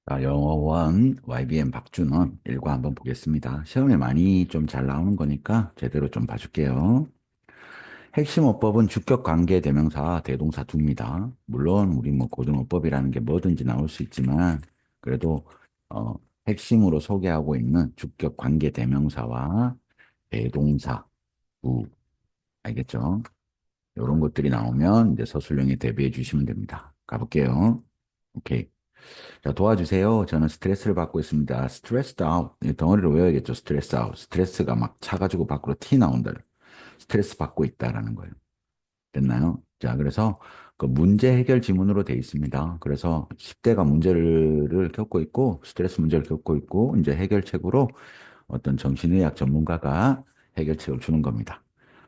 자, 영어원 YBM 박준원 일과 한번 보겠습니다. 시험에 많이 좀 잘 나오는 거니까 제대로 좀 봐줄게요. 핵심 어법은 주격 관계 대명사 대동사 두입니다. 물론 우리 뭐 고등어법이라는 게 뭐든지 나올 수 있지만 그래도 어, 핵심으로 소개하고 있는 주격 관계 대명사와 대동사 두 알겠죠? 이런 것들이 나오면 이제 서술형에 대비해 주시면 됩니다. 가볼게요. 오케이. 자, 도와주세요. 저는 스트레스를 받고 있습니다. stressed out. 이 덩어리로 외워야겠죠. stress out. 스트레스가 막 차가지고 밖으로 티 나온다. 스트레스 받고 있다라는 거예요. 됐나요? 자, 그래서 그 문제 해결 지문으로 돼 있습니다. 그래서 10대가 문제를 겪고 있고, 스트레스 문제를 겪고 있고, 이제 해결책으로 어떤 정신의학 전문가가 해결책을 주는 겁니다.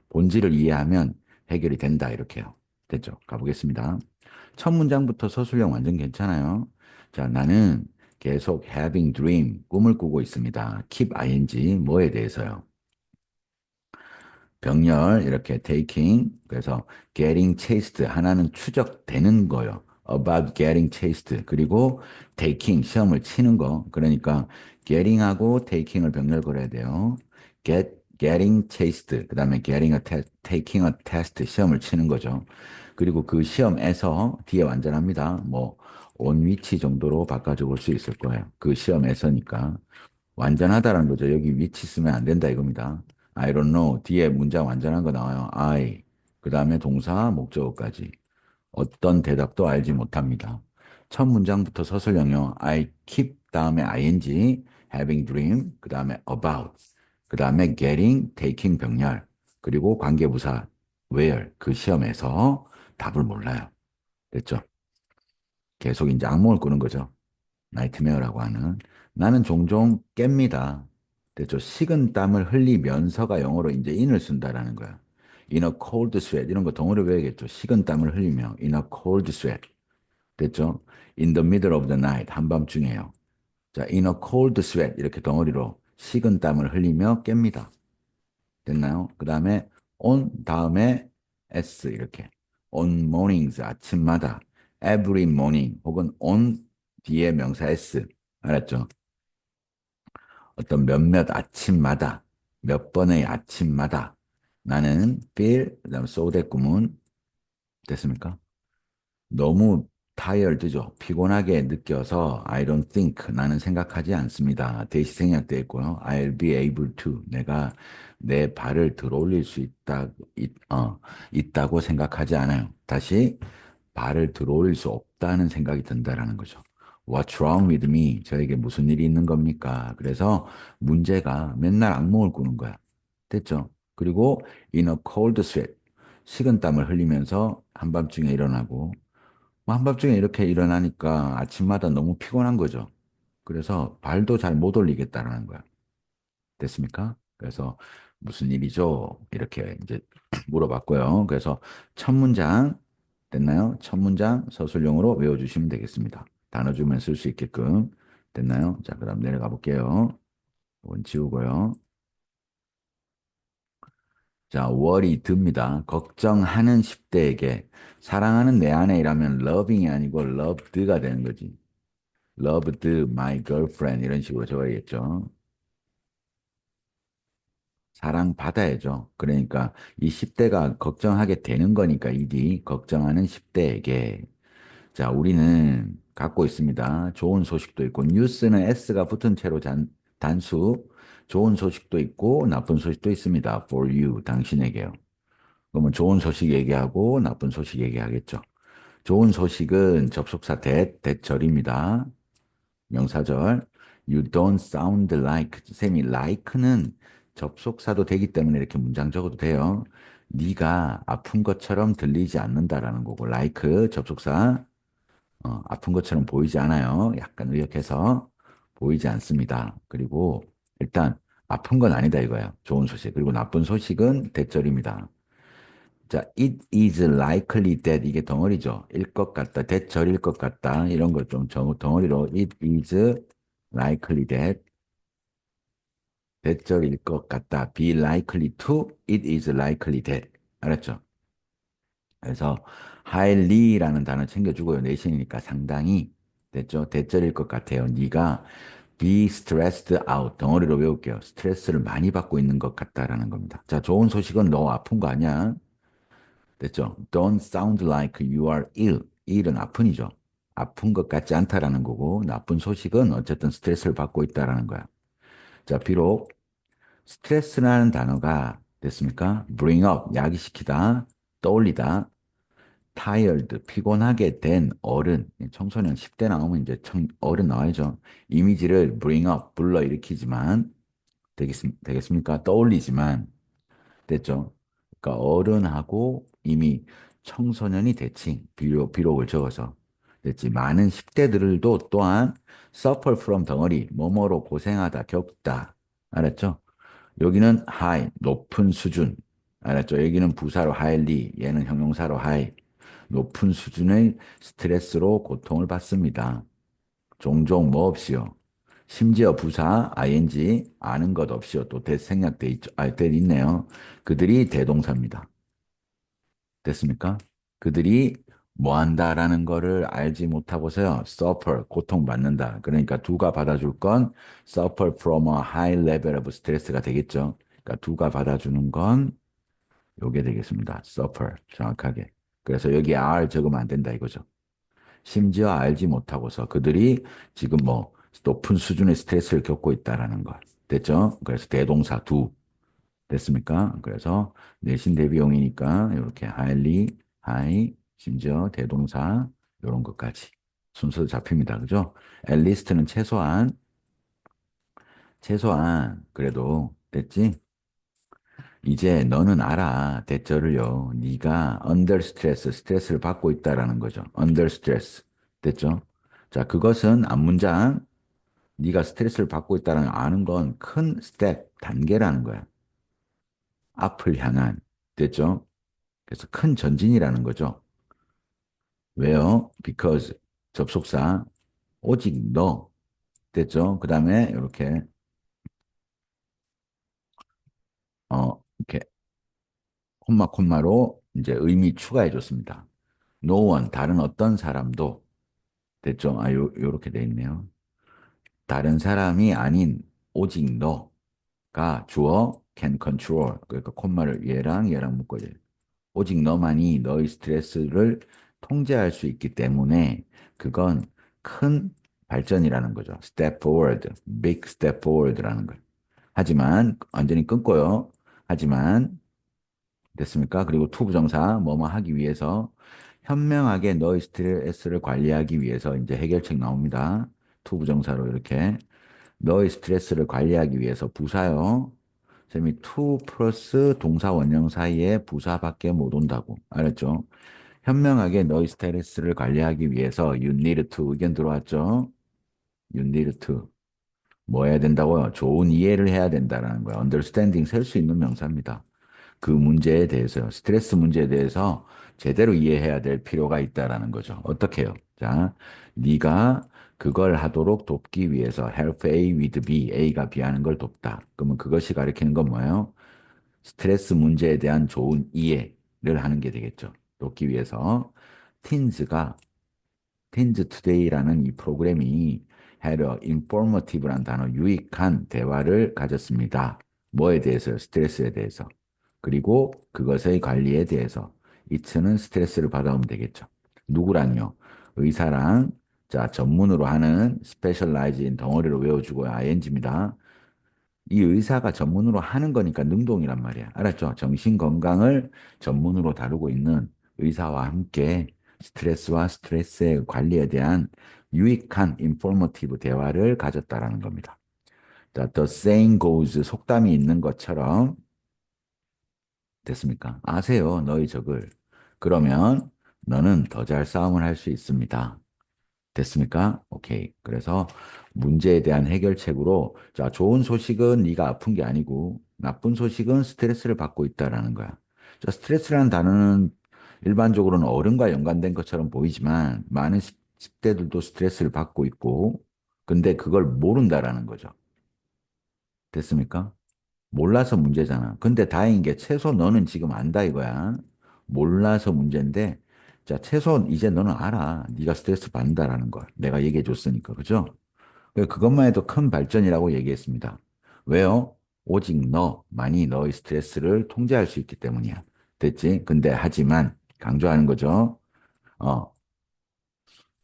본질을 이해하면 해결이 된다. 이렇게요. 됐죠? 가보겠습니다. 첫 문장부터 서술형 완전 괜찮아요. 자, 나는 계속 having dream, 꿈을 꾸고 있습니다. keep ing, 뭐에 대해서요? 병렬, 이렇게 taking, 그래서 getting chased, 하나는 추적되는 거요. about getting chased, 그리고 taking, 시험을 치는 거. 그러니까 getting하고 taking을 병렬 걸어야 돼요. getting chased, 그 다음에 getting a test, taking a test, 시험을 치는 거죠. 그리고 그 시험에서 뒤에 완전합니다. 뭐, on 위치 정도로 바꿔줘 수 있을 거예요. 그 시험에서니까. 완전하다라는 거죠. 여기 위치 쓰면 안 된다 이겁니다. I don't know. 뒤에 문장 완전한 거 나와요. I. 그 다음에 동사, 목적어까지. 어떤 대답도 알지 못합니다. 첫 문장부터 서술형요. I keep 다음에 ing, having dream, 그 다음에 about, 그 다음에 getting, taking 병렬, 그리고 관계부사 where 그 시험에서 답을 몰라요. 됐죠? 계속 이제 악몽을 꾸는 거죠. 나이트메어라고 하는. 나는 종종 깹니다. 됐죠? 식은 땀을 흘리면서가 영어로 이제 in을 쓴다라는 거야. In a cold sweat 이런 거 덩어리 외우겠죠. 식은 땀을 흘리며 in a cold sweat. 됐죠? In the middle of the night 한밤중에요. 자, in a cold sweat 이렇게 덩어리로 식은 땀을 흘리며 깹니다. 됐나요? 그 다음에 on 다음에 s 이렇게 on mornings 아침마다 every morning 혹은 on 뒤에 명사 s 알았죠? 어떤 몇몇 아침마다 몇 번의 아침마다 나는 feel 그다음 so that 구문 됐습니까? 너무 tired죠. 피곤하게 느껴서 I don't think 나는 생각하지 않습니다. 대시 생략되어 있고요. I'll be able to 내가 내 발을 들어올릴 수 있다고 생각하지 않아요. 다시 발을 들어올릴 수 없다는 생각이 든다라는 거죠. What's wrong with me? 저에게 무슨 일이 있는 겁니까? 그래서 문제가 맨날 악몽을 꾸는 거야. 됐죠? 그리고 in a cold sweat 식은땀을 흘리면서 한밤중에 일어나고 뭐 한밤중에 이렇게 일어나니까 아침마다 너무 피곤한 거죠. 그래서 발도 잘 못 올리겠다라는 거야. 됐습니까? 그래서 무슨 일이죠? 이렇게 이제 물어봤고요. 그래서 첫 문장 됐나요? 첫 문장 서술형으로 외워주시면 되겠습니다. 단어 주면 쓸 수 있게끔 됐나요? 자, 그다음 내려가 볼게요. 이건 지우고요. 자, 월이 듭니다. 걱정하는 10대에게 사랑하는 내 아내이라면 loving이 아니고 loved가 되는 거지. loved my girlfriend 이런 식으로 적어야겠죠. 사랑받아야죠. 그러니까 이 10대가 걱정하게 되는 거니까 이디 걱정하는 10대에게 자, 우리는 갖고 있습니다. 좋은 소식도 있고 뉴스는 S가 붙은 채로 단수 좋은 소식도 있고 나쁜 소식도 있습니다. for you 당신에게요. 그러면 좋은 소식 얘기하고 나쁜 소식 얘기하겠죠. 좋은 소식은 접속사 대절입니다. 명사절. You don't sound like. 쌤이 like는 접속사도 되기 때문에 이렇게 문장 적어도 돼요. 네가 아픈 것처럼 들리지 않는다라는 거고 like 접속사 아픈 것처럼 보이지 않아요. 약간 의역해서 보이지 않습니다. 그리고 일단 아픈 건 아니다 이거예요. 좋은 소식. 그리고 나쁜 소식은 대절입니다. 자, it is likely that 이게 덩어리죠. 일 것 같다, 대절일 것 같다 이런 걸 좀 덩어리로 it is likely that 대절일 것 같다. be likely to it is likely that 알았죠? 그래서 highly라는 단어 챙겨주고요. 내신이니까 상당히 됐죠? 대절일 것 같아요. 네가 be stressed out. 덩어리로 외울게요. 스트레스를 많이 받고 있는 것 같다라는 겁니다. 자, 좋은 소식은 너 아픈 거 아니야? 됐죠? Don't sound like you are ill. ill은 아픈이죠. 아픈 것 같지 않다라는 거고, 나쁜 소식은 어쨌든 스트레스를 받고 있다라는 거야. 자, 비록 스트레스라는 단어가 됐습니까? bring up, 야기시키다, 떠올리다, tired, 피곤하게 된 어른, 청소년 10대 나오면 이제 어른 나와야죠. 이미지를 bring up, 불러일으키지만, 되겠습니까? 떠올리지만, 됐죠? 그러니까 어른하고 이미 청소년이 대칭, 비록을 적어서 됐지. 많은 10대들도 또한 suffer from 덩어리, 뭐뭐로 고생하다, 겪다. 알았죠? 여기는 high, 높은 수준. 알았죠? 여기는 부사로 highly, 얘는 형용사로 high. 높은 수준의 스트레스로 고통을 받습니다. 종종 뭐 없이요. 심지어 부사 ing 아는 것 없이요. 또 생략돼 있죠. 돼 있네요. 그들이 대동사입니다. 됐습니까? 그들이 뭐 한다라는 거를 알지 못하고서요. suffer 고통받는다. 그러니까 두가 받아줄 건 suffer from a high level of stress가 되겠죠. 그러니까 두가 받아주는 건 요게 되겠습니다. suffer 정확하게. 그래서 여기 R 적으면 안 된다 이거죠. 심지어 알지 못하고서 그들이 지금 뭐 높은 수준의 스트레스를 겪고 있다라는 것. 됐죠? 그래서 대동사 두. 됐습니까? 그래서 내신 대비용이니까 이렇게 highly, high, 심지어 대동사 이런 것까지 순서 잡힙니다. 그죠? at least는 최소한 그래도 됐지? 이제 너는 알아. 대절을요. 네가 under stress, 스트레스를 받고 있다라는 거죠. under stress. 됐죠? 자, 그것은 앞문장 네가 스트레스를 받고 있다는 아는 건 큰 스텝, 단계라는 거야. 앞을 향한. 됐죠? 그래서 큰 전진이라는 거죠. 왜요? Because 접속사 오직 너. 됐죠? 그 다음에 이렇게 이렇게 콤마로 이제 의미 추가해 줬습니다. No one 다른 어떤 사람도 됐죠? 요렇게 돼 있네요. 다른 사람이 아닌 오직 너가 주어 can control. 그러니까 콤마를 얘랑 묶어줘요. 오직 너만이 너의 스트레스를 통제할 수 있기 때문에 그건 큰 발전이라는 거죠. step forward, big step forward라는 거예요. 하지만 완전히 끊고요. 하지만 됐습니까? 그리고 투 부정사 뭐뭐 하기 위해서 현명하게 너의 스트레스를 관리하기 위해서 이제 해결책 나옵니다. 투 부정사로 이렇게 너의 스트레스를 관리하기 위해서 부사요. 쌤이 to 플러스 동사 원형 사이에 부사밖에 못 온다고. 알았죠? 현명하게 너의 스트레스를 관리하기 위해서 you need to 의견 들어왔죠? you need to 뭐 해야 된다고요? 좋은 이해를 해야 된다라는 거예요. understanding 셀 수 있는 명사입니다. 그 문제에 대해서요. 스트레스 문제에 대해서 제대로 이해해야 될 필요가 있다라는 거죠. 어떻게 해요? 자, 네가 그걸 하도록 돕기 위해서 help A with B, A가 B 하는 걸 돕다. 그러면 그것이 가리키는 건 뭐예요? 스트레스 문제에 대한 좋은 이해를 하는 게 되겠죠. 돕기 위해서 티인즈가 Teens Today라는 이 프로그램이 had a informative란 단어, 유익한 대화를 가졌습니다. 뭐에 대해서요? 스트레스에 대해서. 그리고 그것의 관리에 대해서. 이츠는 스트레스를 받아오면 되겠죠. 누구랑요? 의사랑, 자, 전문으로 하는 스페셜라이즈인 덩어리로 외워주고 ing입니다. 이 의사가 전문으로 하는 거니까 능동이란 말이야. 알았죠? 정신 건강을 전문으로 다루고 있는 의사와 함께 스트레스와 스트레스의 관리에 대한 유익한 인포머티브 대화를 가졌다라는 겁니다. 자, the saying goes 속담이 있는 것처럼 됐습니까? 아세요, 너희 적을. 그러면 너는 더 잘 싸움을 할 수 있습니다. 됐습니까? 오케이. 그래서 문제에 대한 해결책으로 자, 좋은 소식은 네가 아픈 게 아니고 나쁜 소식은 스트레스를 받고 있다라는 거야. 자, 스트레스라는 단어는 일반적으로는 어른과 연관된 것처럼 보이지만 많은 10대들도 스트레스를 받고 있고 근데 그걸 모른다라는 거죠. 됐습니까? 몰라서 문제잖아. 근데 다행인 게 최소 너는 지금 안다 이거야. 몰라서 문제인데 자, 최소 이제 너는 알아. 네가 스트레스 받는다라는 걸. 내가 얘기해 줬으니까. 그죠? 그것만 해도 큰 발전이라고 얘기했습니다. 왜요? 오직 너만이 너의 스트레스를 통제할 수 있기 때문이야. 됐지? 근데 하지만 강조하는 거죠. 어,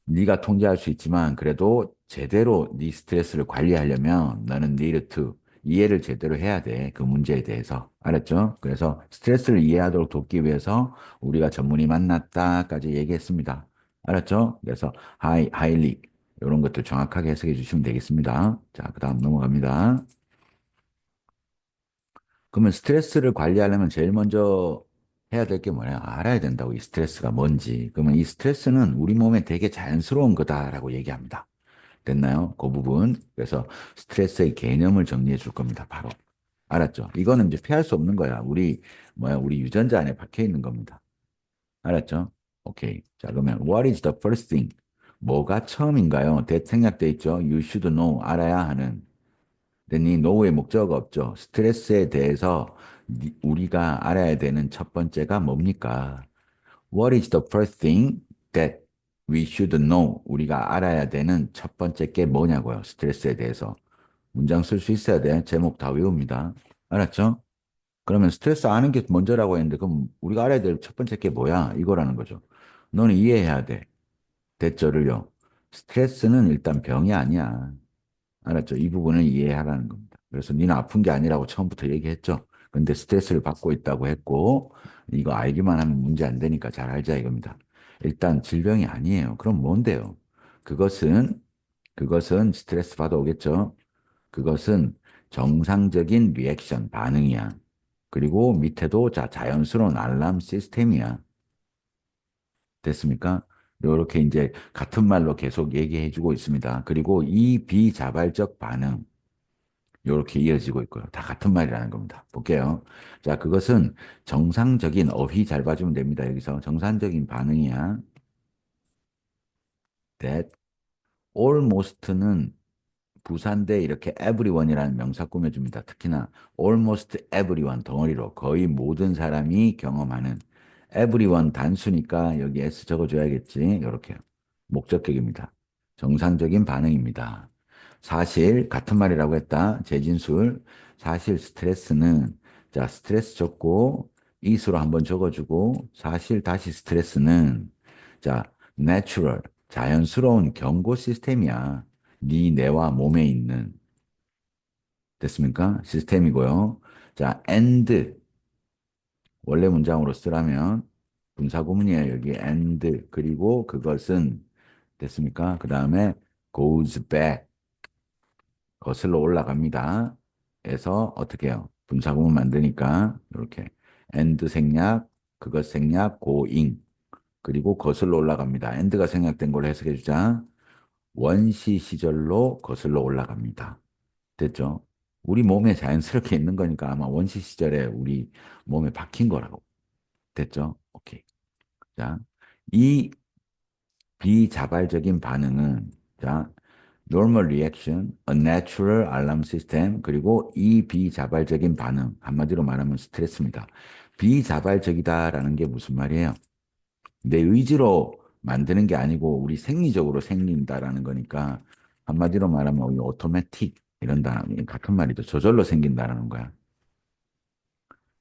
네가 통제할 수 있지만 그래도 제대로 네 스트레스를 관리하려면 너는 need to 이해를 제대로 해야 돼. 그 문제에 대해서. 알았죠? 그래서 스트레스를 이해하도록 돕기 위해서 우리가 전문의 만났다까지 얘기했습니다. 알았죠? 그래서 highly 이런 것들 정확하게 해석해 주시면 되겠습니다. 자, 그다음 넘어갑니다. 그러면 스트레스를 관리하려면 제일 먼저 해야 될 게 뭐냐? 알아야 된다고, 이 스트레스가 뭔지. 그러면 이 스트레스는 우리 몸에 되게 자연스러운 거다라고 얘기합니다. 됐나요? 그 부분. 그래서 스트레스의 개념을 정리해 줄 겁니다. 바로. 알았죠? 이거는 이제 피할 수 없는 거야. 우리 유전자 안에 박혀 있는 겁니다. 알았죠? 오케이. 자, 그러면 what is the first thing? 뭐가 처음인가요? that 생략돼 있죠? You should know. 알아야 하는. 근데 이 know의 목적어가 없죠. 스트레스에 대해서 우리가 알아야 되는 첫 번째가 뭡니까? What is the first thing that we should know? 우리가 알아야 되는 첫 번째 게 뭐냐고요. 스트레스에 대해서. 문장 쓸 수 있어야 돼. 제목 다 외웁니다. 알았죠? 그러면 스트레스 아는 게 먼저라고 했는데, 그럼 우리가 알아야 될 첫 번째 게 뭐야? 이거라는 거죠. 너는 이해해야 돼. 대절을요. 스트레스는 일단 병이 아니야. 알았죠? 이 부분을 이해하라는 겁니다. 그래서 니는 아픈 게 아니라고 처음부터 얘기했죠. 근데 스트레스를 받고 있다고 했고, 이거 알기만 하면 문제 안 되니까 잘 알자 이겁니다. 일단 질병이 아니에요. 그럼 뭔데요? 그것은, 그것은 스트레스 받아 오겠죠? 그것은 정상적인 리액션, 반응이야. 그리고 밑에도 자연스러운 알람 시스템이야. 됐습니까? 이렇게 이제 같은 말로 계속 얘기해 주고 있습니다. 그리고 이 비자발적 반응, 이렇게 이어지고 있고요. 다 같은 말이라는 겁니다. 볼게요. 자, 그것은 정상적인 어휘 잘 봐주면 됩니다. 여기서 정상적인 반응이야. that almost는 부사인데 이렇게 everyone이라는 명사 꾸며줍니다. 특히나 almost everyone 덩어리로 거의 모든 사람이 경험하는 everyone 단수니까 여기 s 적어줘야겠지. 이렇게 목적격입니다. 정상적인 반응입니다. 사실 같은 말이라고 했다. 재진술 사실 스트레스는 자 스트레스 적고 이수로 한번 적어주고 사실 다시 스트레스는 자 natural 자연스러운 경고 시스템이야. 네 뇌와 몸에 있는 됐습니까? 시스템이고요. 자, and 원래 문장으로 쓰라면 분사구문이에요. 여기 and 그리고 그것은 됐습니까? 그 다음에 goes back 거슬러 올라갑니다. 에서 어떻게 해요? 분사구문 만드니까 이렇게 and 생략 그것 생략 going 그리고 거슬러 올라갑니다. and가 생략된 걸 해석해 주자. 원시 시절로 거슬러 올라갑니다. 됐죠? 우리 몸에 자연스럽게 있는 거니까 아마 원시 시절에 우리 몸에 박힌 거라고. 됐죠? 오케이. 자, 이 비자발적인 반응은, 자, normal reaction, a natural alarm system, 그리고 이 비자발적인 반응, 한마디로 말하면 스트레스입니다. 비자발적이다라는 게 무슨 말이에요? 내 의지로 만드는 게 아니고 우리 생리적으로 생긴다라는 거니까 한마디로 말하면 우리 오토매틱 이런 단어 같은 말이죠. 저절로 생긴다라는 거야.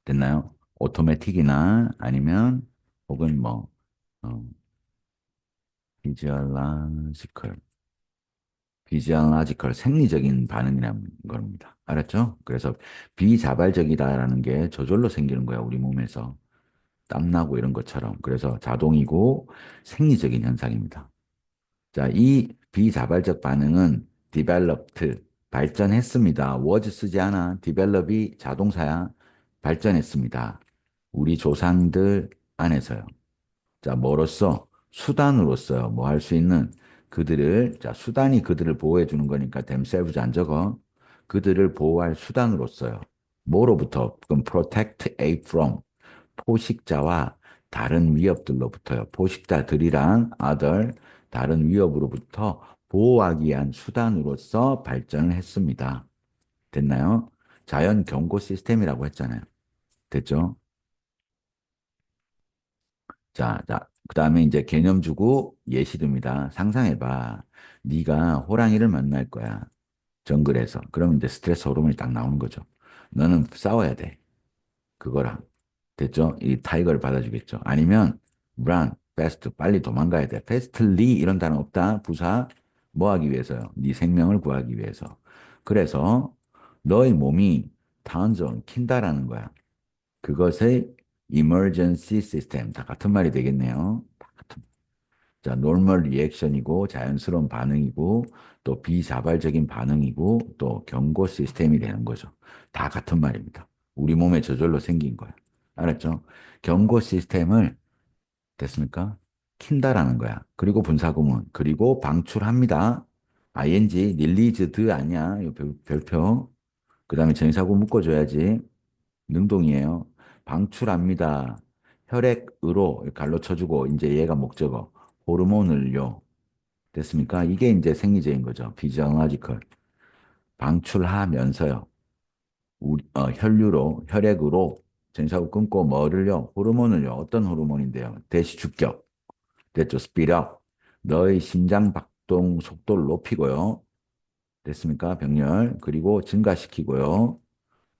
됐나요? 오토매틱이나 아니면 혹은 뭐 어, 피지올라지컬 피지올라지컬 생리적인 반응이라는 겁니다. 알았죠? 그래서 비자발적이다라는 게 저절로 생기는 거야 우리 몸에서 땀나고 이런 것처럼. 그래서 자동이고 생리적인 현상입니다. 자, 이 비자발적 반응은 developed, 발전했습니다. was 쓰지 않아. develop이 자동사야. 발전했습니다. 우리 조상들 안에서요. 자, 뭐로써? 수단으로서요. 뭐 할 수 있는 그들을, 자, 수단이 그들을 보호해 주는 거니까 themselves 안 적어. 그들을 보호할 수단으로서요. 뭐로부터? 그럼 protect a from. 포식자와 다른 위협들로부터요. 포식자들이랑 other, 다른 위협으로부터 보호하기 위한 수단으로서 발전을 했습니다. 됐나요? 자연 경고 시스템이라고 했잖아요. 됐죠? 자, 그 다음에 이제 개념 주고 예시 듭니다. 상상해봐. 네가 호랑이를 만날 거야. 정글에서. 그러면 이제 스트레스 호르몬이 딱 나오는 거죠. 너는 싸워야 돼. 그거랑. 됐죠? 이 타이거를 받아주겠죠. 아니면 run, fast, 빨리 도망가야 돼. fastly 이런 단어 없다. 부사 뭐 하기 위해서요? 네 생명을 구하기 위해서. 그래서 너의 몸이 타운존 킨다라는 거야. 그것의 emergency system 다 같은 말이 되겠네요. 다 같은. 자, normal reaction이고 자연스러운 반응이고 또 비자발적인 반응이고 또 경고 시스템이 되는 거죠. 다 같은 말입니다. 우리 몸에 저절로 생긴 거야. 알았죠? 경고 시스템을 됐습니까? 킨다라는 거야. 그리고 분사구문 그리고 방출합니다. ing, released 아니야. 이 별표. 그 다음에 전사구 묶어줘야지. 능동이에요. 방출합니다. 혈액으로 갈로 쳐주고 이제 얘가 목적어. 호르몬을요. 됐습니까? 이게 이제 생리적인 거죠. 비정화지컬. 방출하면서요. 혈류로, 혈액으로 전사구 끊고 뭐를요? 호르몬을요. 어떤 호르몬인데요? 대시주격. 됐죠? 스피드업. 너의 심장 박동 속도를 높이고요. 됐습니까? 병렬. 그리고 증가시키고요.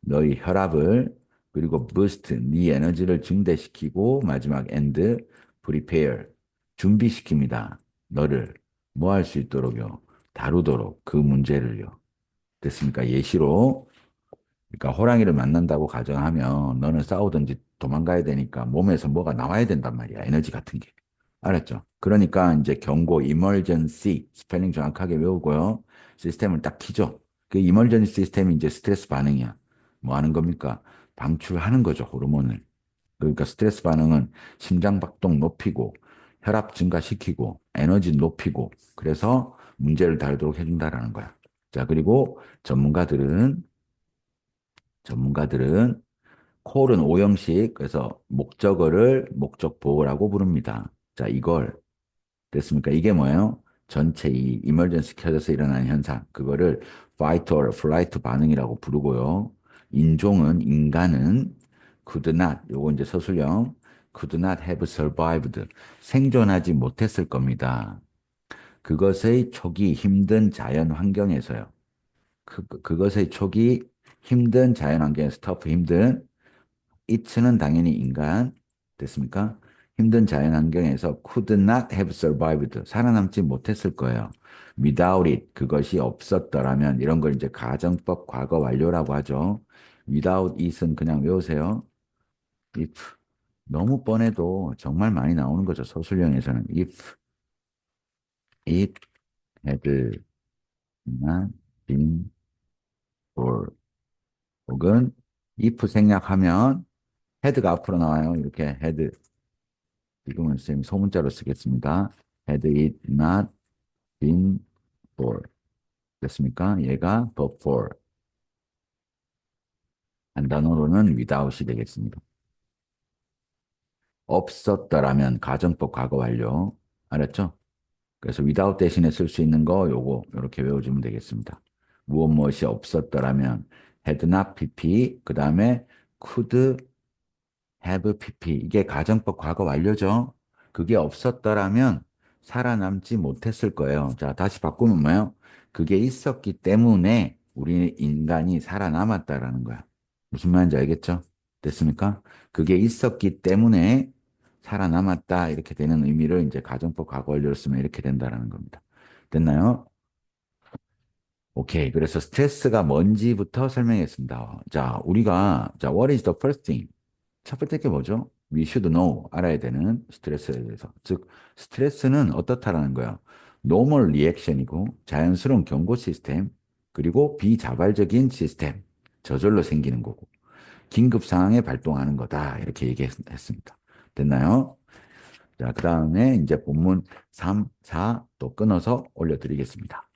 너희 혈압을 그리고 부스트, 네 에너지를 증대시키고 마지막 엔드, prepare, 준비시킵니다. 너를 뭐 할 수 있도록요. 다루도록 그 문제를요. 됐습니까? 예시로 그러니까 호랑이를 만난다고 가정하면 너는 싸우든지 도망가야 되니까 몸에서 뭐가 나와야 된단 말이야. 에너지 같은 게. 알았죠? 그러니까 이제 경고, emergency, 스펠링 정확하게 외우고요. 시스템을 딱 키죠. 그 emergency 시스템이 이제 스트레스 반응이야. 뭐 하는 겁니까? 방출하는 거죠, 호르몬을. 그러니까 스트레스 반응은 심장 박동 높이고, 혈압 증가시키고, 에너지 높이고, 그래서 문제를 다루도록 해준다라는 거야. 자, 그리고 전문가들은 콜은 오형식, 그래서 목적어를 목적보호라고 부릅니다. 자, 이걸, 됐습니까? 이게 뭐예요? 전체 이 이멀전시 켜져서 일어나는 현상, 그거를 fight or flight 반응이라고 부르고요. 인간은 could not, 요거 이제 서술형, could not have survived, 생존하지 못했을 겁니다. 그것의 초기 힘든 자연 환경에서요. 그것의 초기 힘든 자연 환경에서 터프 힘든 it는 당연히 인간 됐습니까? 힘든 자연 환경에서 could not have survived 살아남지 못했을 거예요. without it 그것이 없었더라면 이런 걸 이제 가정법 과거 완료라고 하죠. without it은 그냥 외우세요. if 너무 뻔해도 정말 많이 나오는 거죠. 서술형에서는 if it had not been for 혹은 if 생략하면 had가 앞으로 나와요. 이렇게 had 지금은 선생님 소문자로 쓰겠습니다. Had it not been for 됐습니까? 얘가 but for 한 단어로는 without이 되겠습니다. 없었더라면 가정법 과거 완료 알았죠? 그래서 without 대신에 쓸 수 있는 거 요거 이렇게 외워주면 되겠습니다. 무엇이 없었더라면 had not pp 그 다음에 could have pp 이게 가정법 과거 완료죠. 그게 없었더라면 살아남지 못했을 거예요. 자, 다시 바꾸면 뭐예요? 그게 있었기 때문에 우리 인간이 살아남았다라는 거야. 무슨 말인지 알겠죠? 됐습니까? 그게 있었기 때문에 살아남았다 이렇게 되는 의미를 이제 가정법 과거 완료로 쓰면 이렇게 된다라는 겁니다. 됐나요? 오케이. 그래서 스트레스가 뭔지부터 설명했습니다. 자, 자, what is the first thing? 첫 번째 게 뭐죠? We should know. 알아야 되는 스트레스에 대해서. 즉, 스트레스는 어떻다라는 거야. normal reaction이고, 자연스러운 경고 시스템, 그리고 비자발적인 시스템. 저절로 생기는 거고, 긴급 상황에 발동하는 거다. 이렇게 얘기했습니다. 됐나요? 자, 그 다음에 이제 본문 3, 4 또 끊어서 올려드리겠습니다.